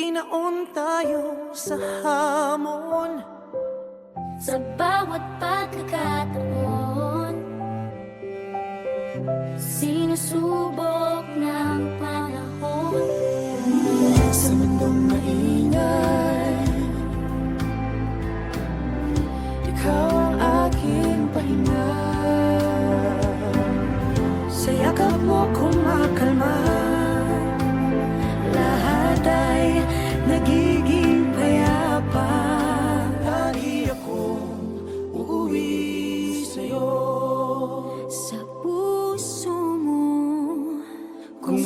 Binaon tayo sa hamon, sa bawat pagkakataon. Sinusubok ng panahon. sa mundong maingay, ikaw ang aking pahinga. Sa yakap mo kumakalma, lahat ay nagiging payapa. Lagi akong uuwi sa'yo, Sa puso mo kung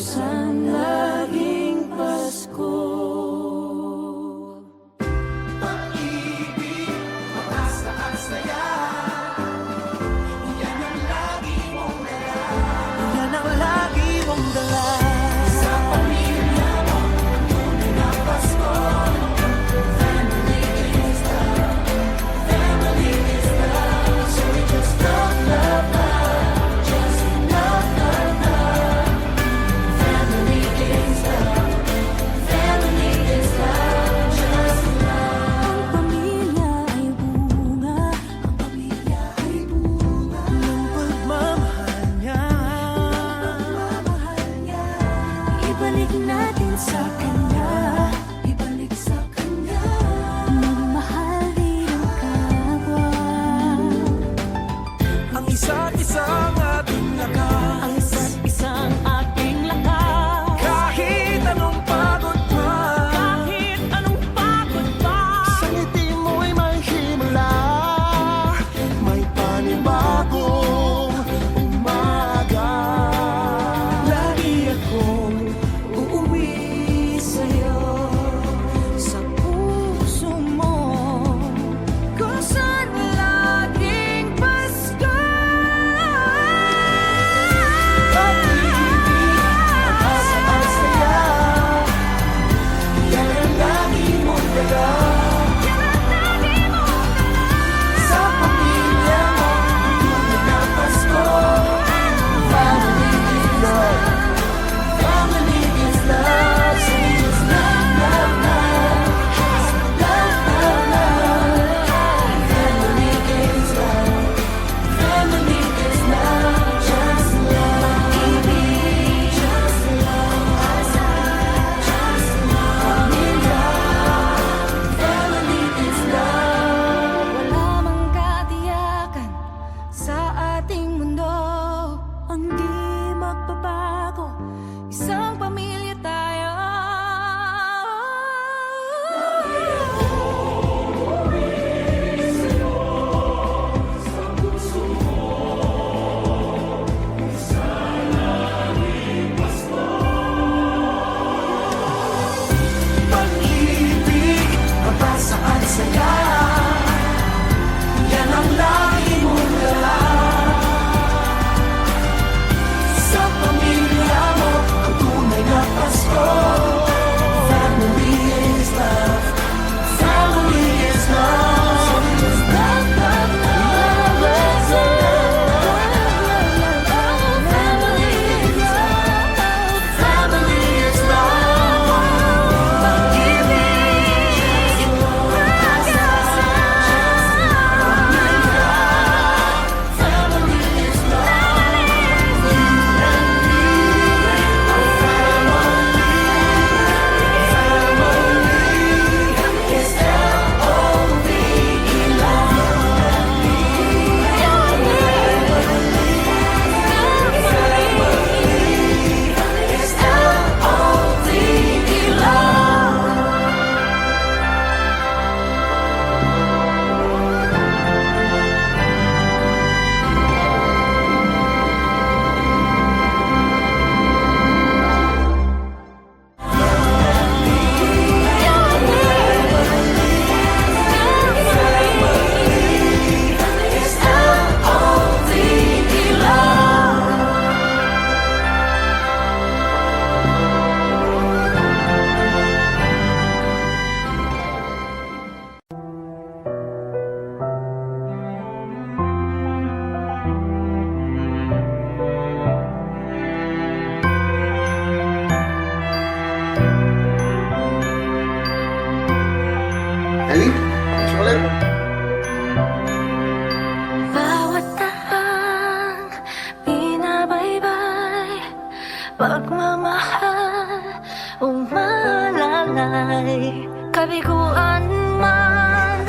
sana'y kabiguan man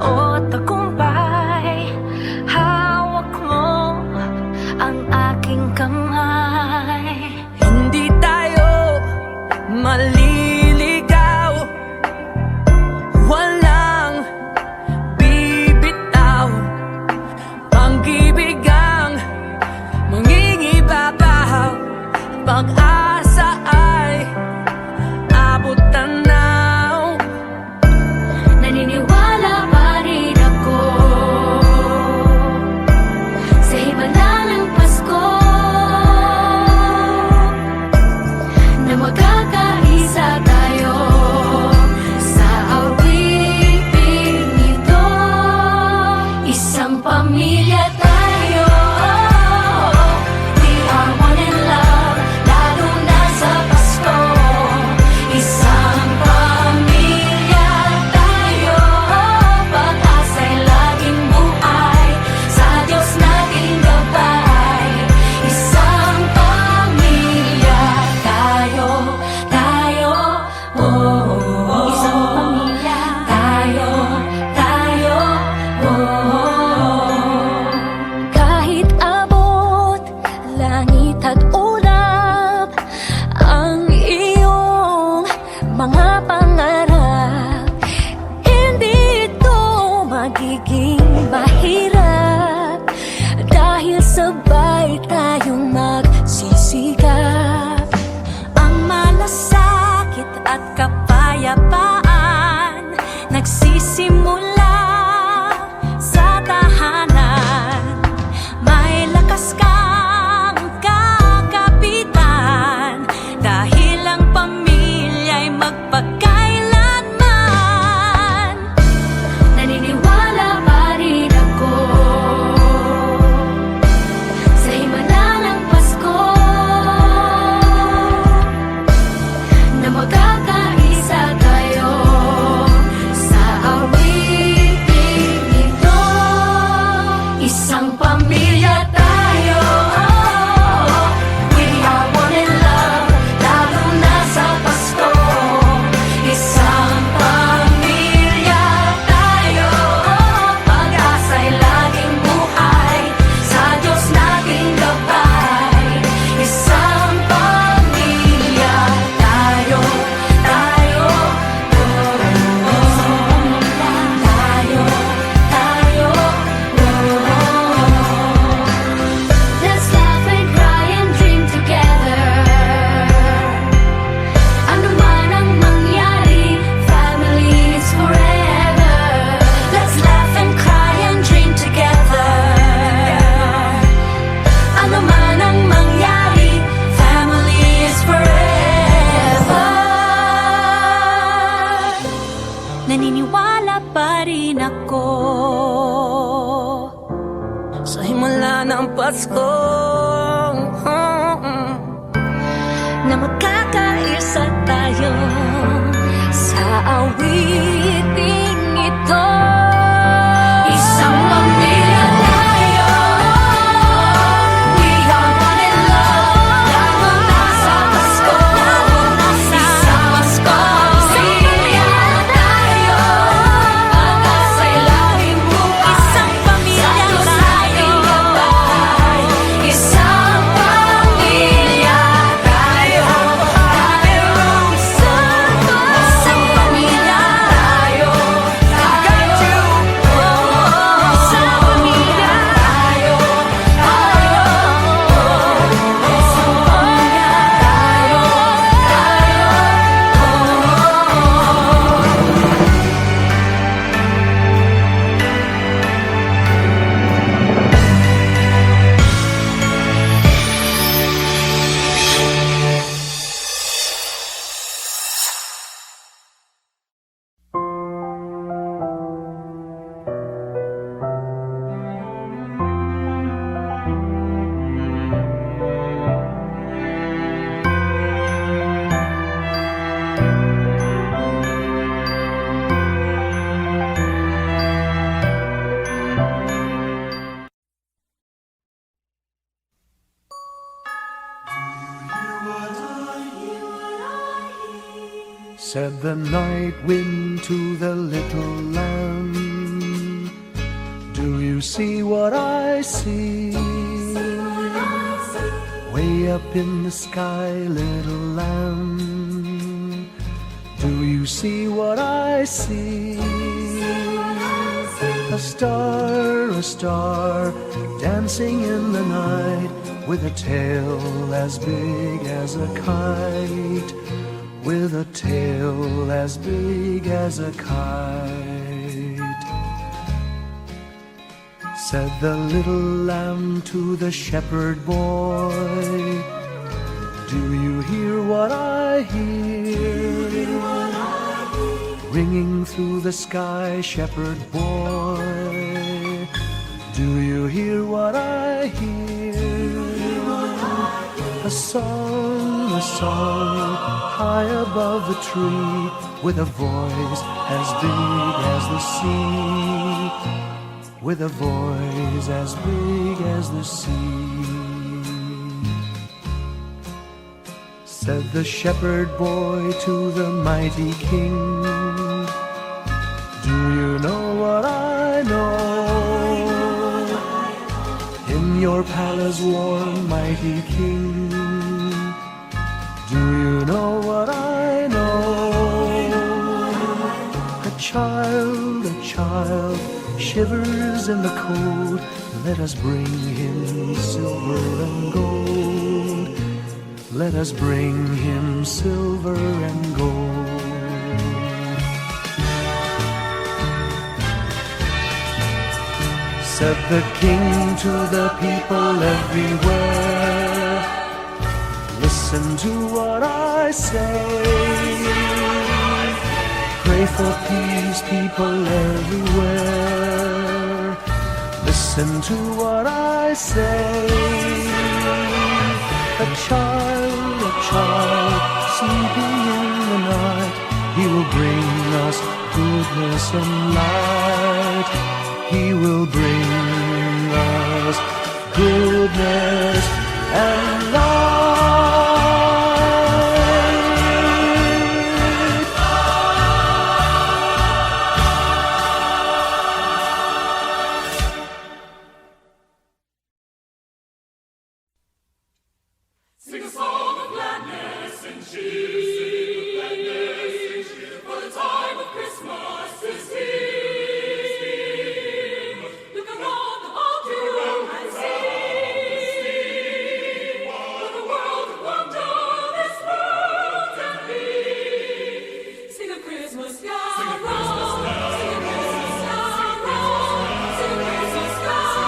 o tagumpay, hawak mo ang aking kamay. Hindi tayo maliligaw, walang bibitaw, pag-ibig ang mangingibabaw, pag-asa ay abot tanaw. Naniniwala pa rin ako sa himala ng Pasko, na magkakaisa tayo sa awiting ito. Isang pamilya tayo, we are one in love, lalo na sa Pasko. Isang pamilya tayo, pag-asa'y laging buhay, sa Diyos nating gabay. Isang pamilya tayo, oh, isang pamilya tayo, oh. Kahit abot langit at ulap ang iyong mga pangarap, hindi ito magiging mahirap dahil sabay tayong magsisikap. Ang malasakit at kapayapaan nagsisimula sa tahanan. May lakas kang kakapitan dahil ang pamilya'y magpakailanman. Naniniwala pa rin ako sa himala ng Pasko, na magkakaisa tayo sa awiting ito. Isang pamilya tayo, we are one in love, lalo na sa Pasko. Isang pamilya tayo, pag-asa'y laging buhay, sa Diyos nating gabay. Isang pamilya tayo, Let's laugh and cry and dream together. Ano man ang mangyari, family is forever. Let's laugh and cry and dream together. Ano man ang mangyari, family is forever. Naniniwala pa rin ako Sa himala ng Pasko, na magkakaisa tayo sa awiting ito. Isang pamilya tayo, we are one in love, lalo na sa Pasko. Isang pamilya tayo, pag-asa'y laging buhay, isang pamilya tayo, isang Said the night wind to the little lamb, do you see what I see? Way up in the sky, little lamb, do you see what I see? A star, dancing in the night, with a tail as big as a kite, with a tail as big as a kite. Said the little lamb to the shepherd boy, do you hear what I hear? Ringing through the sky, shepherd boy, do you hear what I hear? A song, high above the tree, with a voice as big as the sea, with a voice as big as the sea. Said the shepherd boy to the mighty king, do you know what I know? In your palace warm, mighty king, do you know what I know? A child shivers in the cold, let us bring him silver and gold. Let us bring him silver and gold. Said the king to the people everywhere, listen to what I say. Pray for peace, people everywhere, listen to what I say. A child sleeping in the night, he will bring us goodness and light. He will bring us goodness and light. Sing a song of gladness and cheer, for the time of Christmas is here. Look around about you and see what a world of wonder this world can be.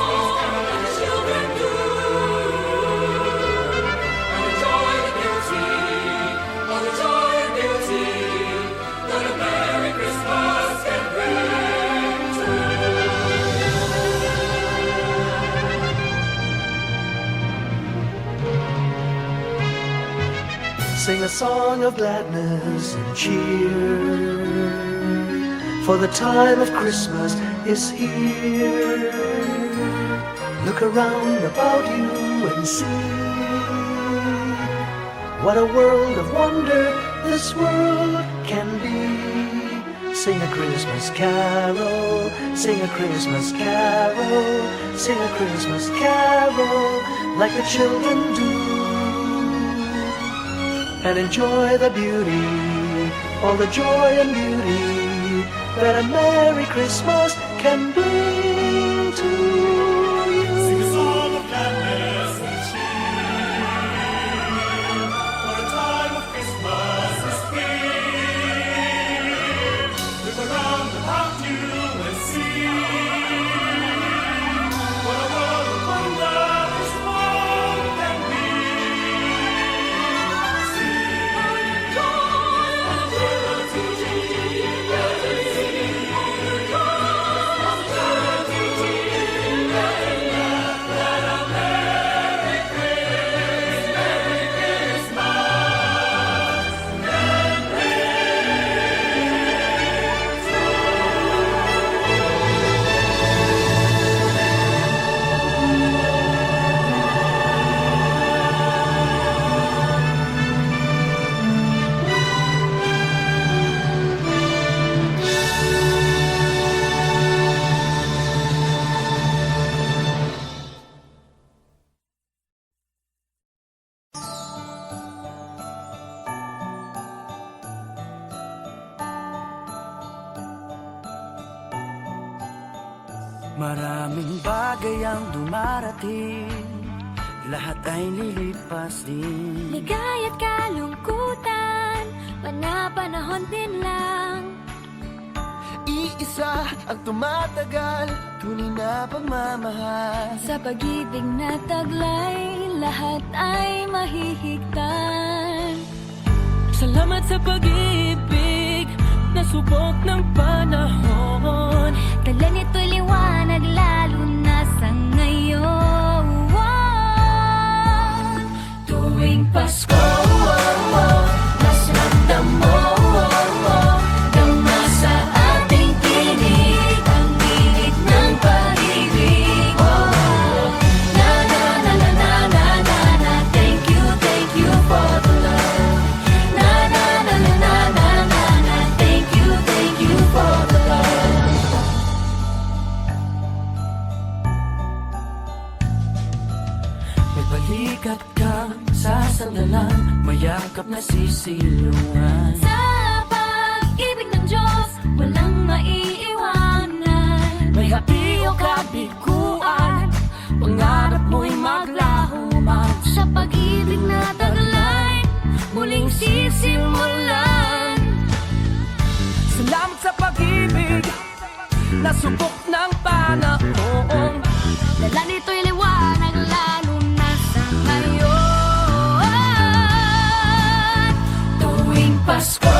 Sing a Christmas carol, sing a Christmas carol, sing a Christmas carol, sing a Christmas carol, and the children do. Sing a song of gladness and cheer, for the time of Christmas is here. Look around about you and see what a world of wonder this world can be. Sing a Christmas carol, sing a Christmas carol, sing a Christmas carol like the children do. And enjoy the beauty, all the joy and beauty that a Merry Christmas can bring to you. Sing a song of gladness and cheer, for the time of Christmas is here. Look around about you and see what a world of wonder this world can be. Joy and liberty, Maraming bagay ang dumarating, lahat ay lilipas din. Ligaya't kalungkutan, panapanahon din lang. Iisa ang tumatagal, tunay na pagmamahal. Sa pag-ibig na taglay, lahat ay mahihigtan. Salamat sa pag-ibig na subok ng panahon. Dala nito'y liwanag lalo na sa ngayon. Tuwing Pasko, mas ramdam mo, dama sa ating tinig ang init ng pag-ibig. Na na na na na na na na, thank you for the love. Na na na na na na na na, thank you for the love. May balikat kang sasandalan, mayakap na sisilungan. Sa pag-ibig ng Diyos, walang maiiwanan. May hati o kabiguan, pangarap mo'y maglaho man. Sa pag-ibig na taglay, muling sisimulan. Salamat sa pag-ibig na subok ng panahon. Dala nito'y liwanag lalo na sa ngayon. Tuwing Pasko,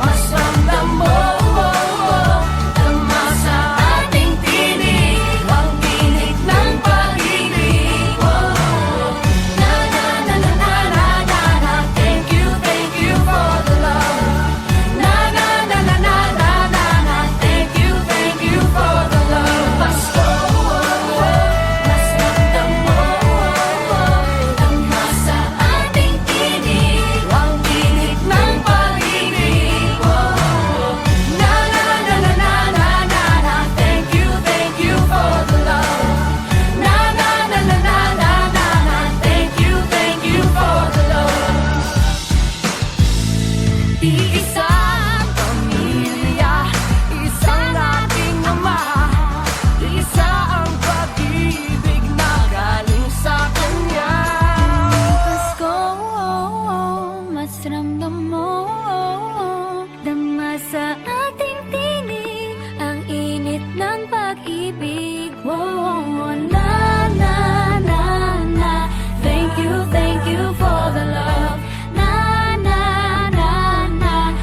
mas ramdam mo, dama sa ating tinig ang tinig ng pag-ibig. Na na na na na na na na, thank you for the love. Na na na na na na na na, thank you for the love. Pasko, mas ramdam mo, dama sa ating tinig ang tinig ng pag-ibig. Na na na na na na na na, thank you for the love. Na na na na na na na na, thank you for the love. Iisang pamilya, isang ating ama. Isa ang pag-ibig na galing sa Kanya. Pasko, mas ramdam mo, dama sa ating tinig ang init ng pag-ibig. Na na na na, thank you for the love. Na na na na,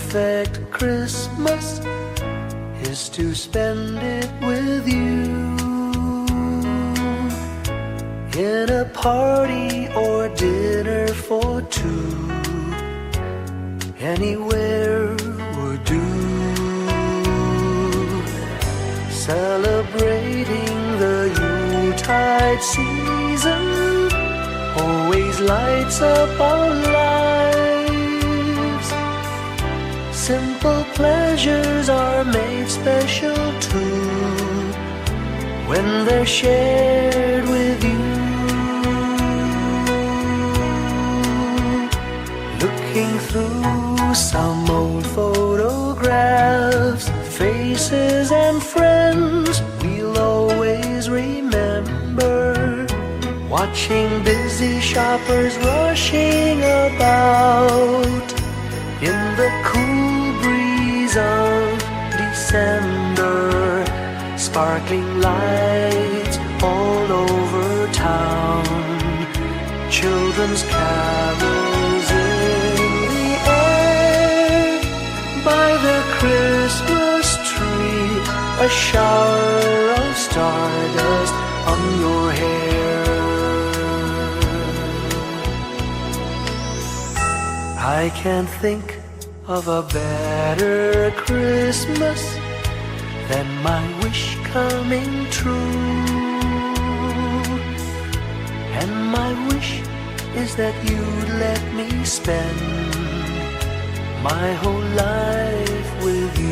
perfect Christmas is to spend it with you, in a party or dinner for two. Anywhere would do. Celebrating the Yuletide season always lights up our lives. Simple pleasures are made special too when they're shared with you. Looking through some old photographs, faces and friends we'll always remember. Watching busy shoppers rushing about in the cool breeze of December. Sparkling lights all over town, children's carols in the air. By the Christmas tree, a shower of stardust on your hair. I can't think of a better Christmas than my wish coming true. And my wish is that you'd let me spend my whole life with you.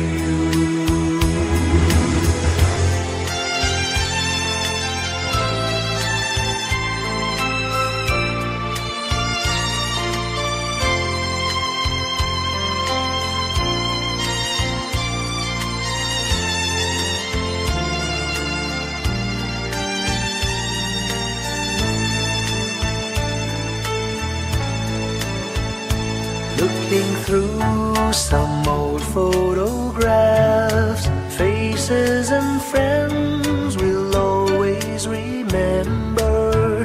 Looking through some old photographs, faces and friends we'll always remember.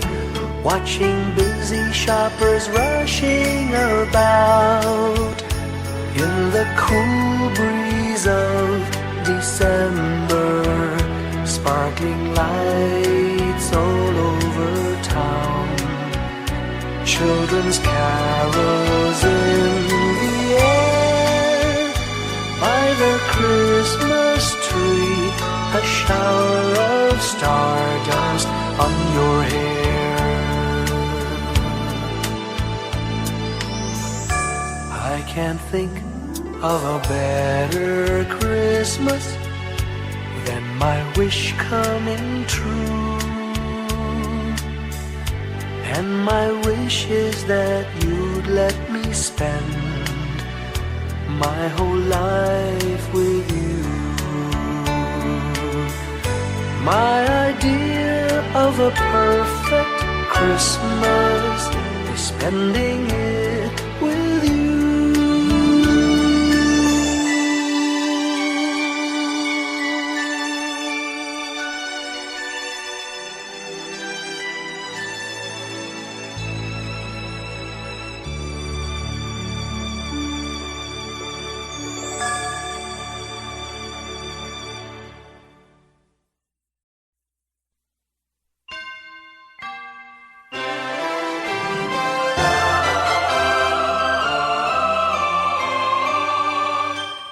Watching busy shoppers rushing about in the cool breeze of December. Sparkling lights all over town, children's carols in the air. By the Christmas tree, a shower of stardust on your hair. I can't think of a better Christmas than my wish coming true. And my wish is that you'd let me spend my whole life with you. My idea of a perfect Christmas is spending it with you.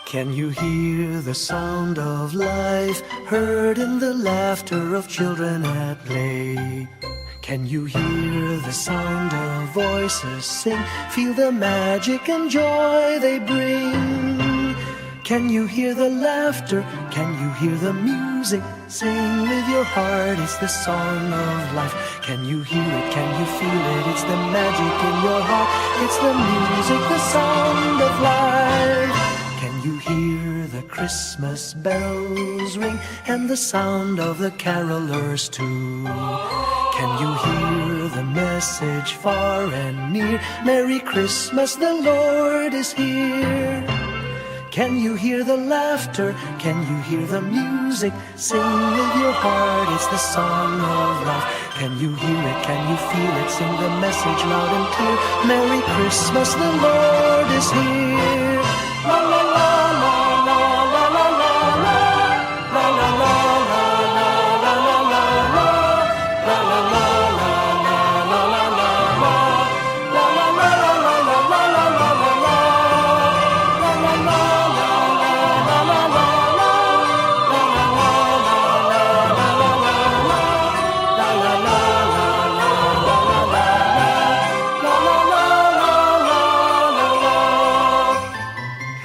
Can you hear the sound of life heard in the laughter of children at play? Can you hear the sound of voices sing? Feel the magic and joy they bring. Can you hear the laughter? Can you hear the music? Sing with your heart, it's the song of life. Can you hear it? Can you feel it? It's the magic in your heart. It's the music, the sound of life. Can you hear the Christmas bells ring and the sound of the carolers too? Can you hear the message far and near? Merry Christmas, the Lord is here. Can you hear the laughter? Can you hear the music? Sing with your heart, it's the song of life. Can you hear it? Can you feel it? Sing the message loud and clear. Merry Christmas, the Lord is here. La la la la la la la la la. La la la la la la la la la. La la la la la la la la la. La la la la la la la la la la. La la la la la la la la la. La la la la la la la la. La la la la la la la la. La la la la la la.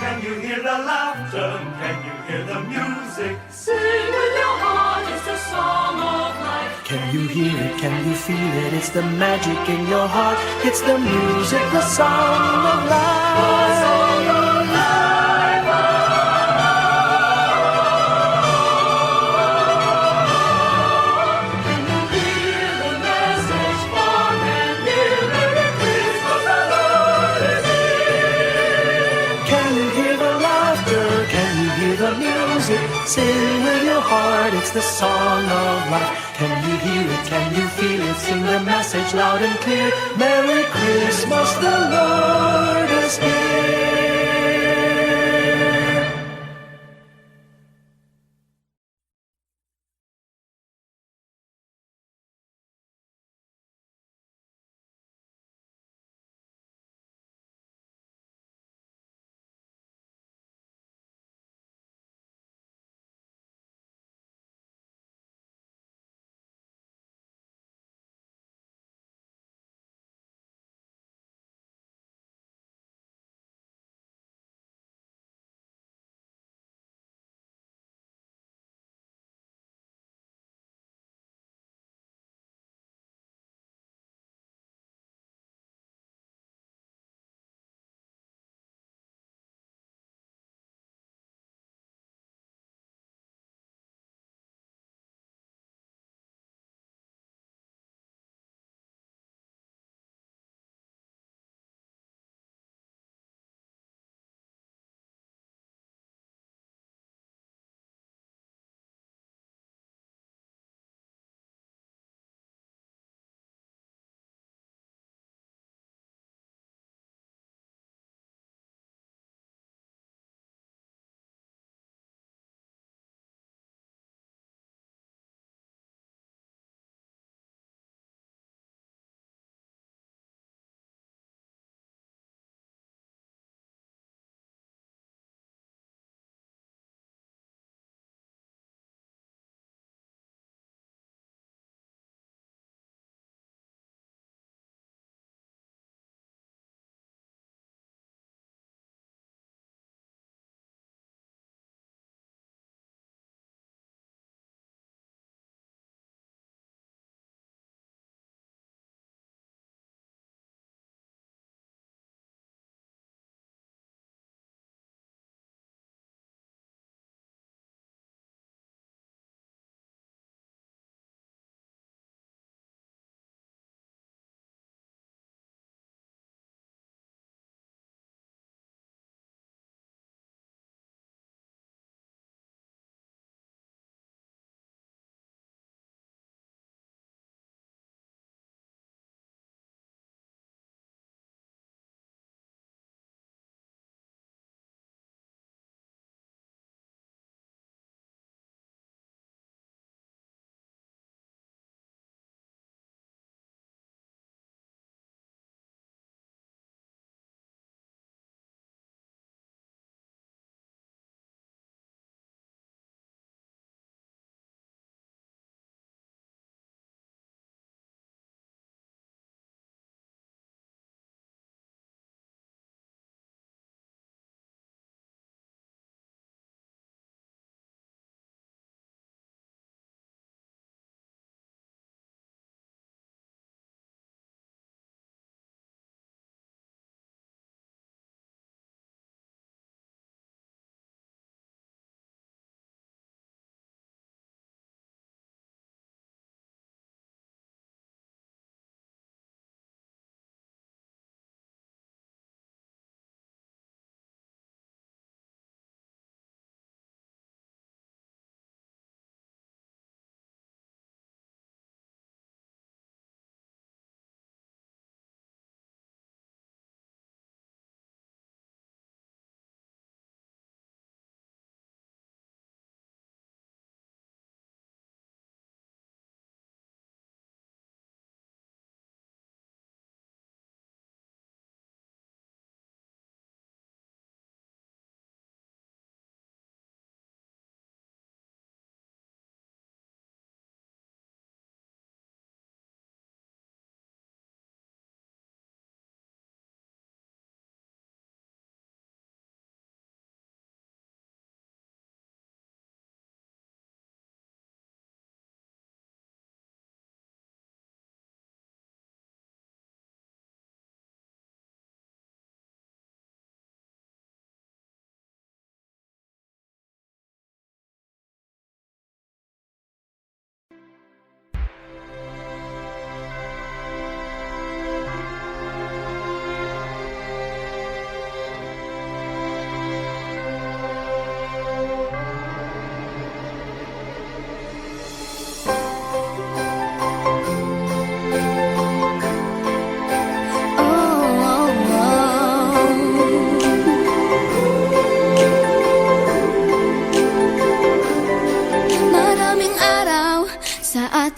Can you hear the laughter? Can you hear the music? Sing with your heart, it's the song of life. Can you hear it? Can you feel it? It's the magic in your heart. It's the music, the song of life. Can you hear the message far and near? Merry Christmas, the Lord is here. Can you hear the laughter? Can you hear the music? Sing with your heart. It's the song of life. Can you hear it? Can you feel it? Sing the message loud and clear. Merry Christmas, the Lord is here.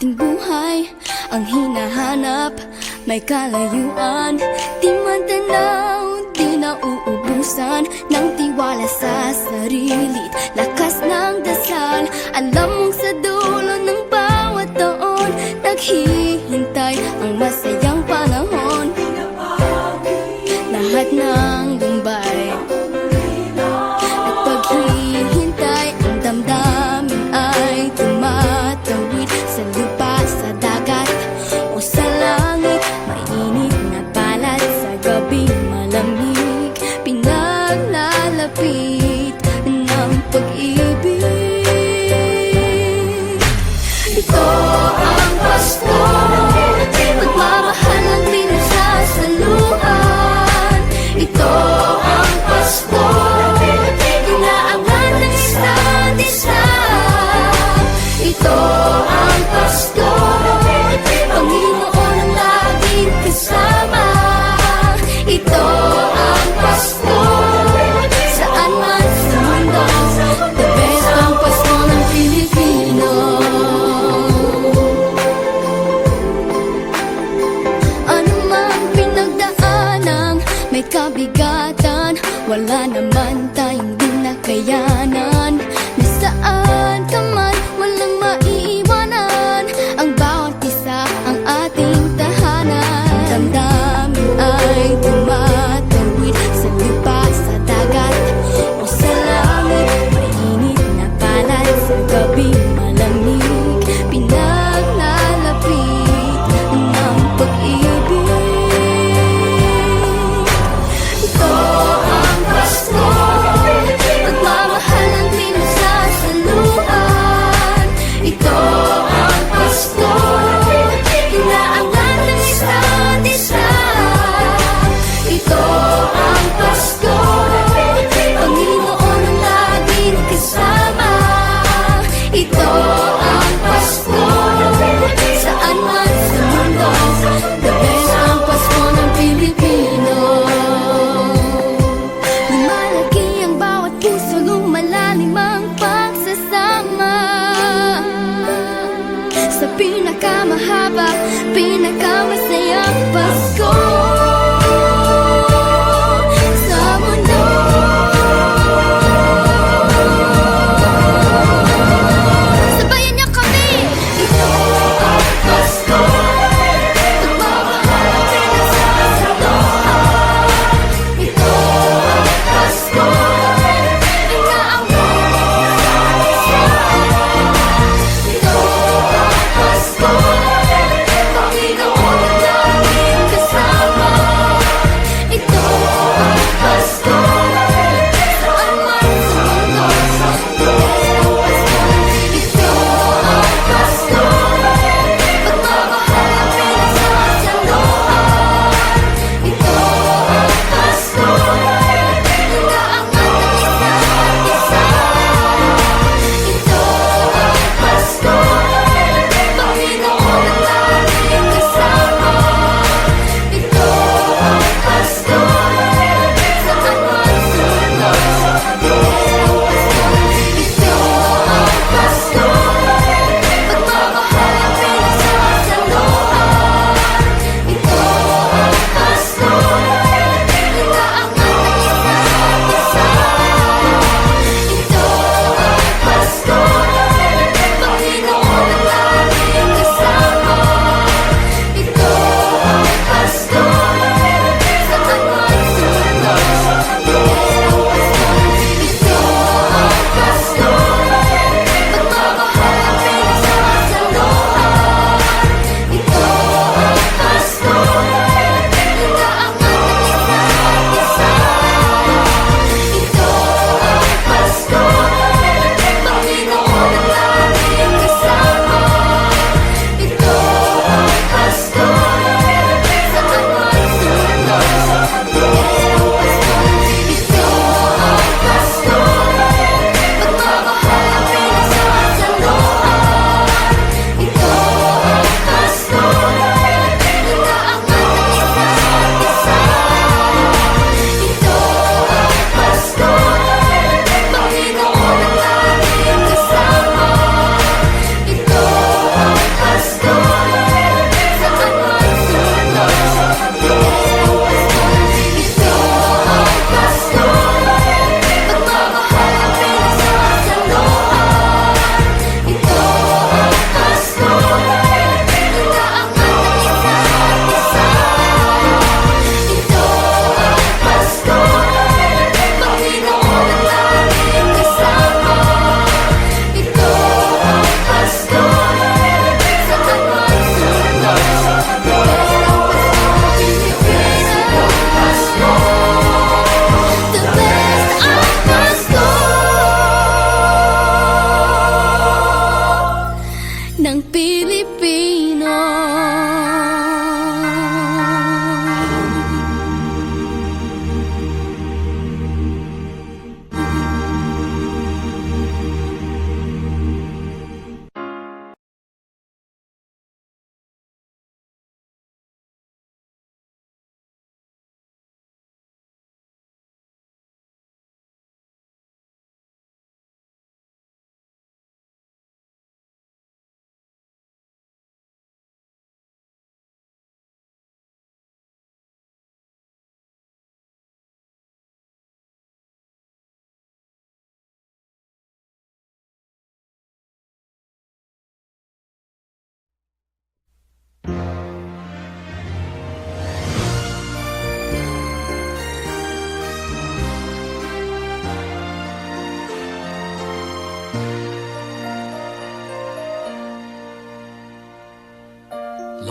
ating buhay ang hinahanap, may kalayuan, di man tanaw, di nauubusan ng tiwala sa sarili, lakas ng dasal. Alam mong sa dulo ng bawat taon, naghihintay ang masayang panahon. Lahat ng lumbay at paghihintay, ang damdamin ay tumatawid sa lupa, sa dagat o sa langit. Mainit na balat sa gabi, malamig, pinaglalapit ng pag-ibig. Ito ang Pasko, pagmamahal ang pinagsasaluhan. Ito ang Pasko, inaangan ng isa't isa. Ito ang Pasko, Panginoon ang laging kasama. Ito ang Pasko, saan man sa mundo, the best ang Pasko ng Pilipino. Ano mang pinagdaanang may kabigatan, wala naman tayong di nakayanan. Nasaan ka man, walang maiiwanan, ang bawat isa ang ating tahanan. Damdamin ay tumatawid sa lupa, sa dagat o sa langit. Mainit na balat sa gabi, malamig, pinaglalapit ng pag-ibig. Ito ang Pasko, pagmamahal ang pinagsasaluhan. Ito ang Pasko, inaangan ng isa't isa. Ito ang Pasko, Panginoon ang laging kasama. Ito ang Pasko, saan man sa mundo, the best ang Pasko ng Pilipino. Lumalaki ang bawat puso, lumalalim ang pagsasama. Sa pinakamahaba, pinakamasayang Pasko sa mundo. Sabay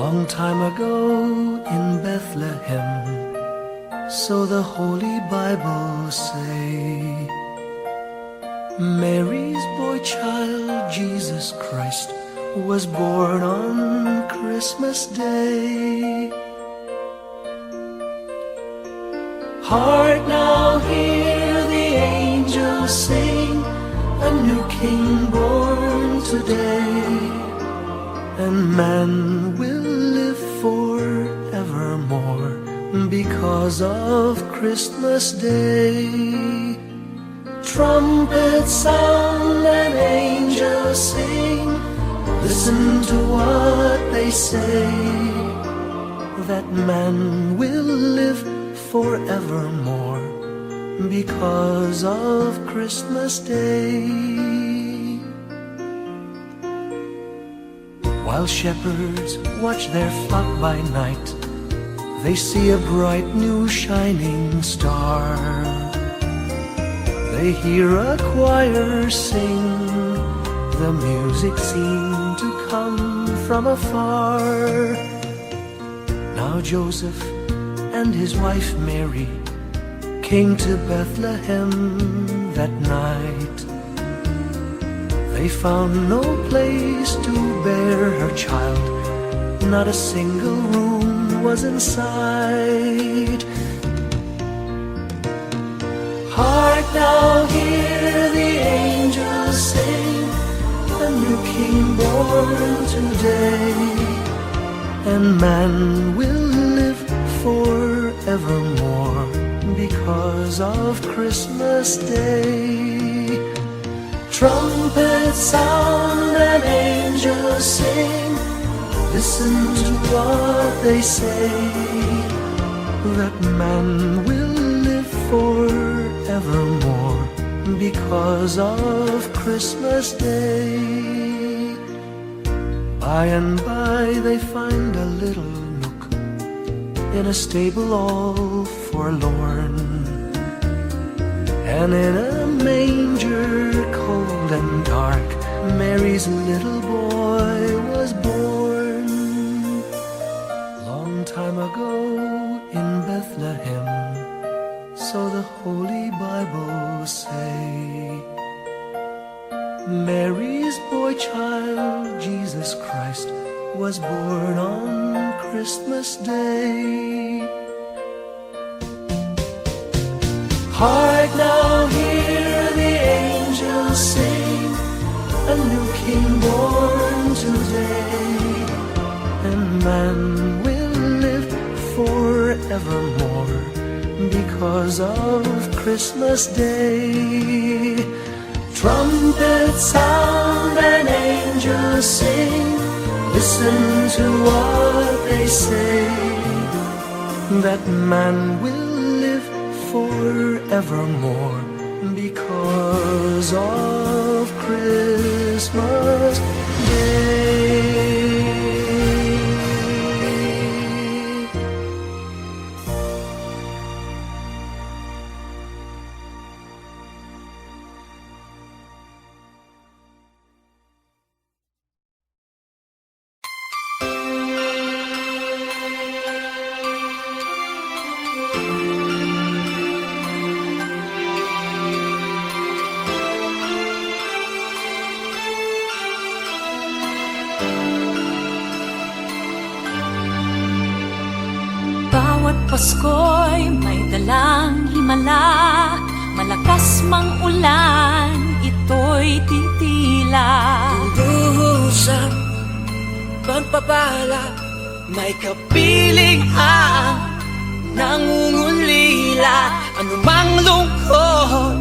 Long time ago in Bethlehem, so the Holy Bible say, Mary's boy child, Jesus Christ, was born on Christmas Day. Hark now, hear the angels sing, a new king born today, and man will live forevermore because of Christmas Day. Trumpets sound and angels sing, listen to what they say, that man will live forevermore because of Christmas Day. While shepherds watch their flock by night, they see a bright new shining star. They hear a choir sing, the music seemed to come from afar. Now Joseph and his wife Mary came to Bethlehem that night. They found no place to bear her child, not a single room was in sight. Hark now, hear the angels sing, a new king born today, and man will live forevermore because of Christmas Day. Trumpets sound and angels sing, listen to what they say, that man will live forevermore because of Christmas Day. By and by they find a little nook in a stable all forlorn, and in a manger cold and dark, Mary's little boy was born. Long time ago in Bethlehem, so the Holy Bible say, Mary's boy child, Jesus Christ, was born on Christmas Day. Hark now, hear the angels sing, a new king born today, and man will live forevermore because of Christmas Day. Trumpets sound and angels sing, listen to what they say, that man will live forevermore because of Christmas Day. Bawat Pasko'y may dalang himala, malakas mang ulan, ito'y titila. Duhusang pagpapala, may kapiling ang nangungulila. Anumang lungkot,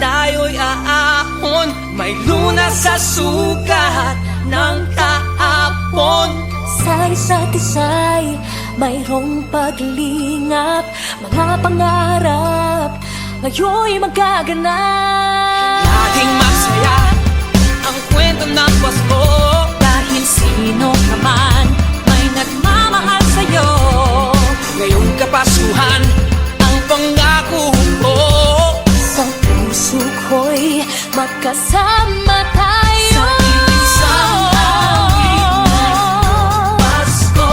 tayo'y aahon, may lunas sa sukat ng kahapon. Sa isa't isa'y mayroong paglingap, mga pangarap ngayon'y magaganap. Laging masaya ang kwento ng Pasko, Dahil sino ka man may nagmamahal sa'yo, ngayong Kapaskuhan ang pangako ko. sa puso ko'y magkasama tayo. Sa isang awit ng Pasko,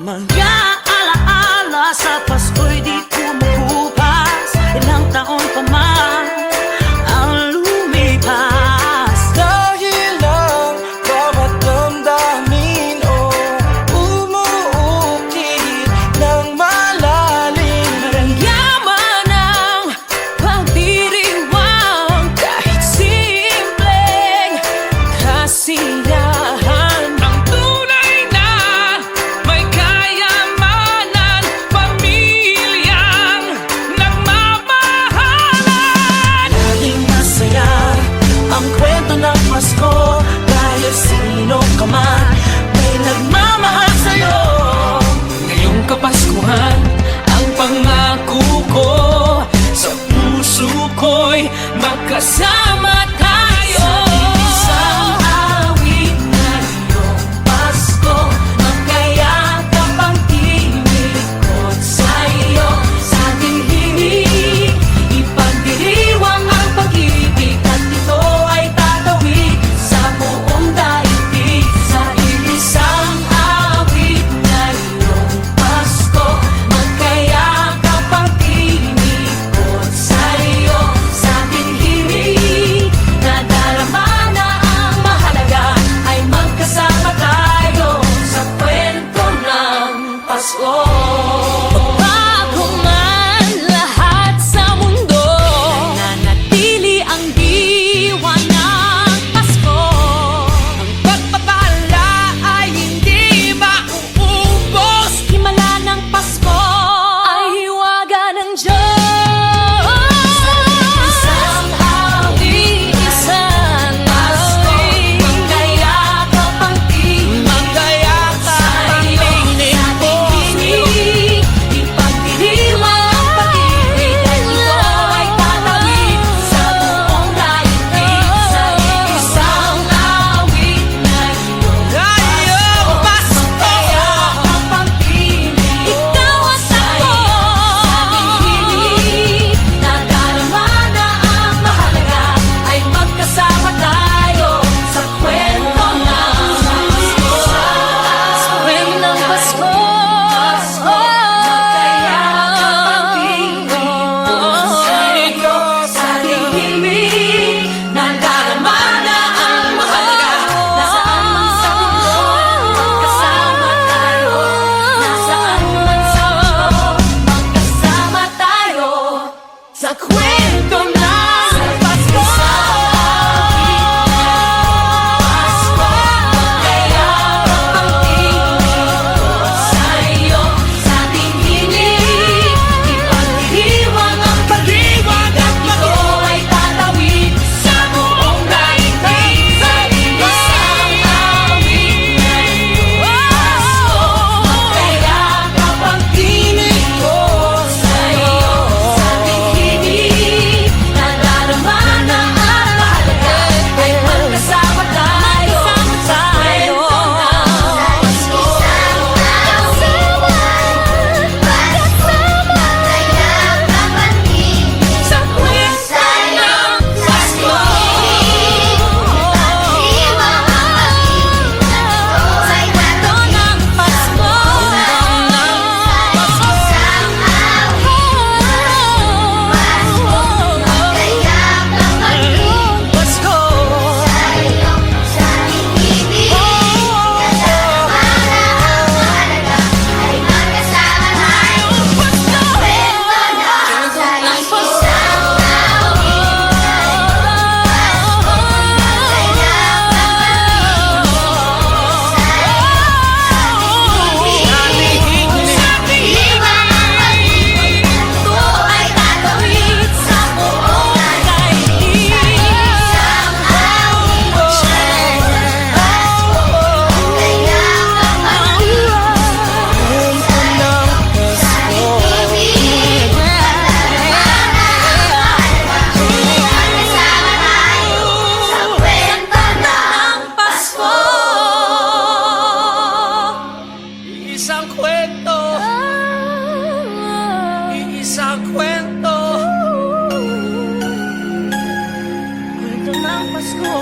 Mga alaala sa Pasko'y di kumukupas. Ilang taon pa man ang lumipas. Dahil ang bawat damdamin umuukit ng malalim. Maramdaman ang pagdiriwang kahit simpleng kasiyahan. Ang tunay na may kayamanan, pamilyang nagmamahalan. Laging masaya ang kwento ng Pasko. Kahit sino ka man, may nagmamahal sa'yo. Ngayong Kapaskuhan, ang pangako ko sa puso ko'y magkasama tayo. Isang awit na iyong Pasko, magkayakap ang tinikot sa'yo. Sa ating himig, ipagdiriwang ang pag-ibig, at ito ay tatawid sa buong daigdig. Sa isang awit na iyong Pasko, magkayakap ang tinikot sa'yo. Sa ating himig, nadarama na ang mahalaga, ay magkasama tayo sa kwento ng Pasko. Bago man lahat sa mundo, nananatili ang diwa ng Pasko. Ang pagpapala ay hindi mauubos. Himala ng Pasko ay hiwaga ng Diyos. Isang awit, Isang Pasko, awit, magkayakap ang tinig magkayakap ang sa'yo. tinig Sa ko. ating himig, ipagdiriwang ang pag-ibig, at ito ay tatawid sa buong daigdig. Sa isang awit na iyong Pasko, magkayakap ang tinig Ikaw at sa'yo. ako. Sa ating himig, nadarama na ang mahalaga, ay magkasama tayo sa kwento ng Pasko. Sa kwento ng Pasko. Magkayakap ang tinig sa'yo. Sa ating himig, nadarama na ang mahalaga. Nasaan man sa mundo, magkasama tayo. Nasaan man sa mundo, magkasama tayo sa kwento ng Pasko. Pasko, magkayakap ang tinig sa'yo. Sa ating himig, ipagdiriwang ang pag-ibig, at ito ay tatawid sa buong daigdig. Sa isang awit na iyong Pasko, magkayakap ang tinig ko sa'yo. Sa ating himig, nadarama na ang mahalaga, ay magkasama tayo sa kwento ng Pasko. Sa kwento ng Pasko. Sa kwento ng Pasko. Pasko. Isang kwento, isang kwento. Kwento ng Pasko.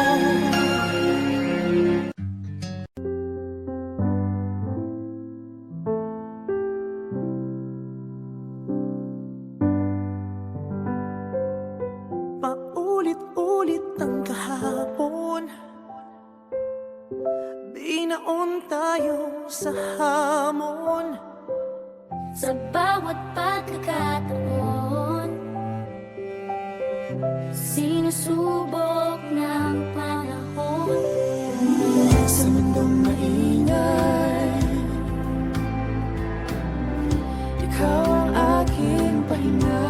sa bawat pagkakataon. Sinusubok ng panahon. Sa mundong maingay, ikaw ang aking pahinga.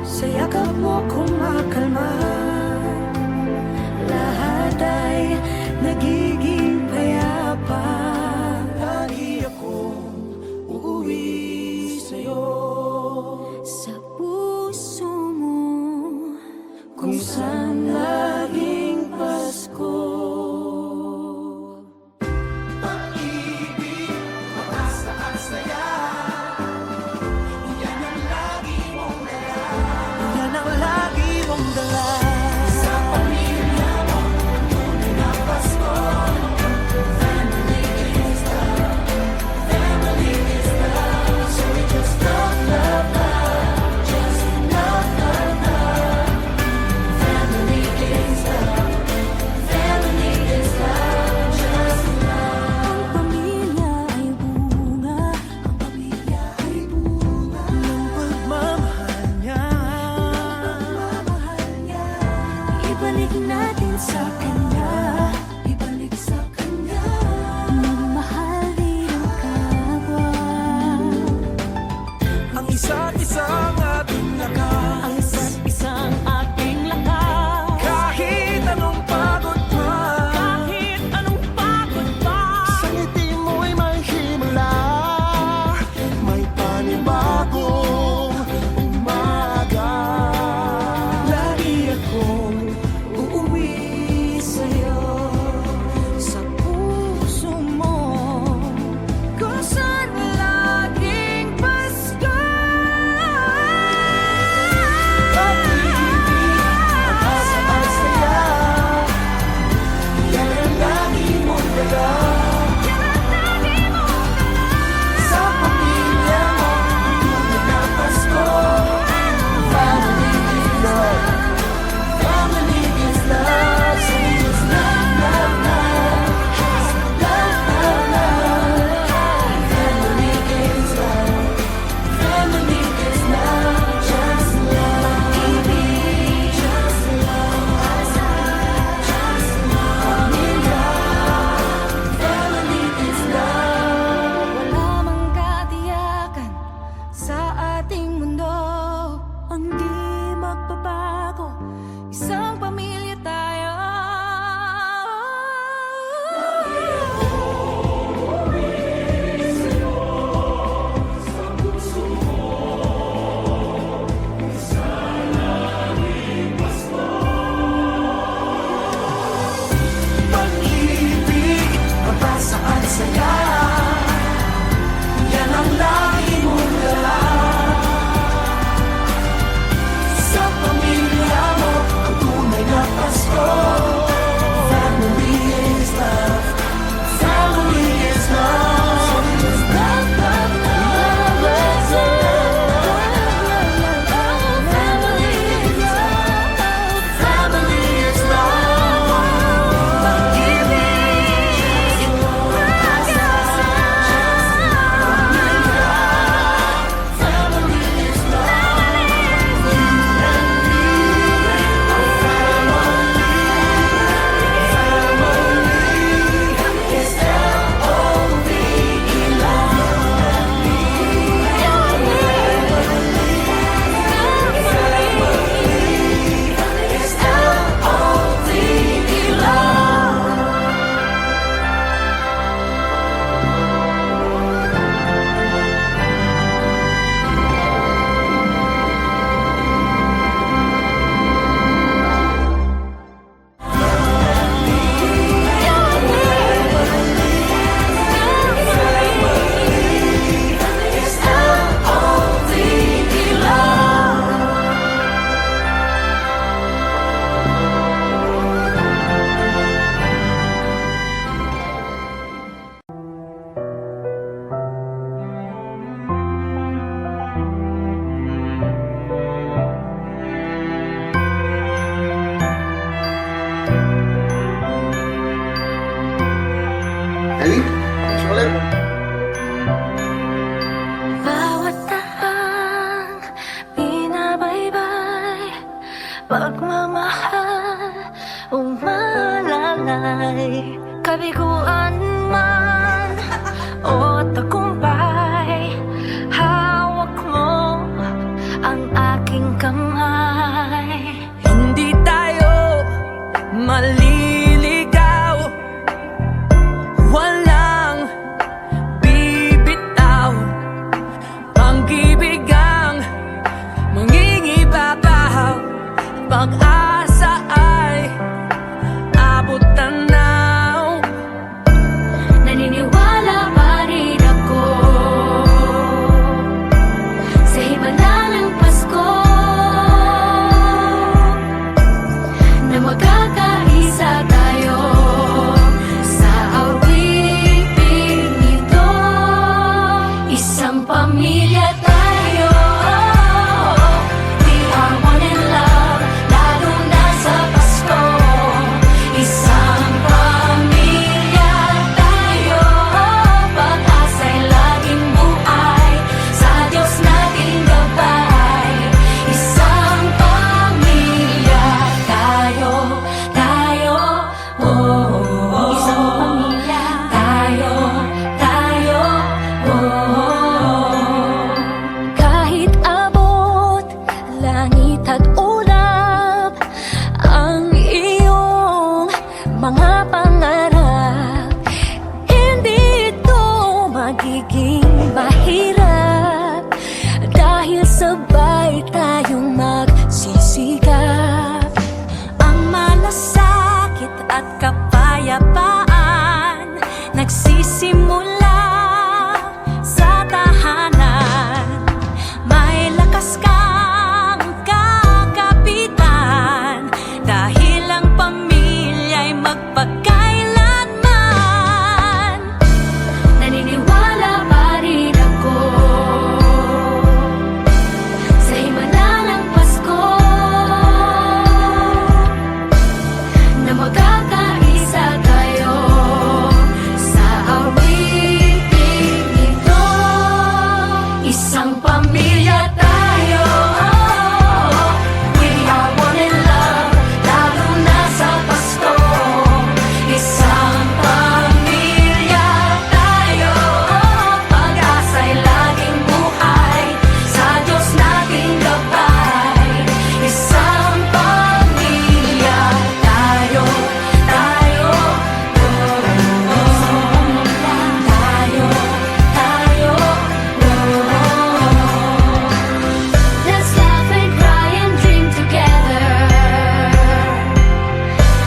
Sa yakap mo kumakalma, lahat ay nagiging payapa. Lagi akong uuwi sa'yo. Sa puso mo magiging mahirap dahil sabay tayong magsisikap. Ang malasakit at kapayapaan nagsisimula sa tahanan. May lakas kang kakapitan dahil ang pamilya'y magpakailanman. Naniniwala pa rin ako sa himala ng Pasko na magkakaisa tayo sa awiting ito. Isang pamilya tayo, we are one in love, lalo na sa Pasko. Isang pamilya tayo, pag-asa'y laging buhay, sa Diyos nating gabay. Isang pamilya tayo, tayo, tayo, let's laugh and cry and dream together.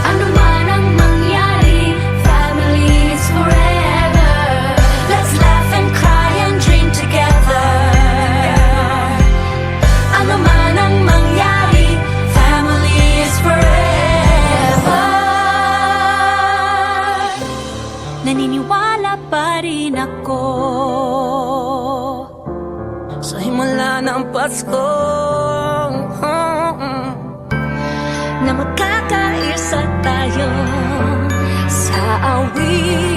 Ano man ang mangyari, family is forever. Let's laugh and cry and dream together. Ano man ang mangyari, family is forever. Naniniwala pa rin ako sa himala ng Pasko na magkakaisa tayo sa awit.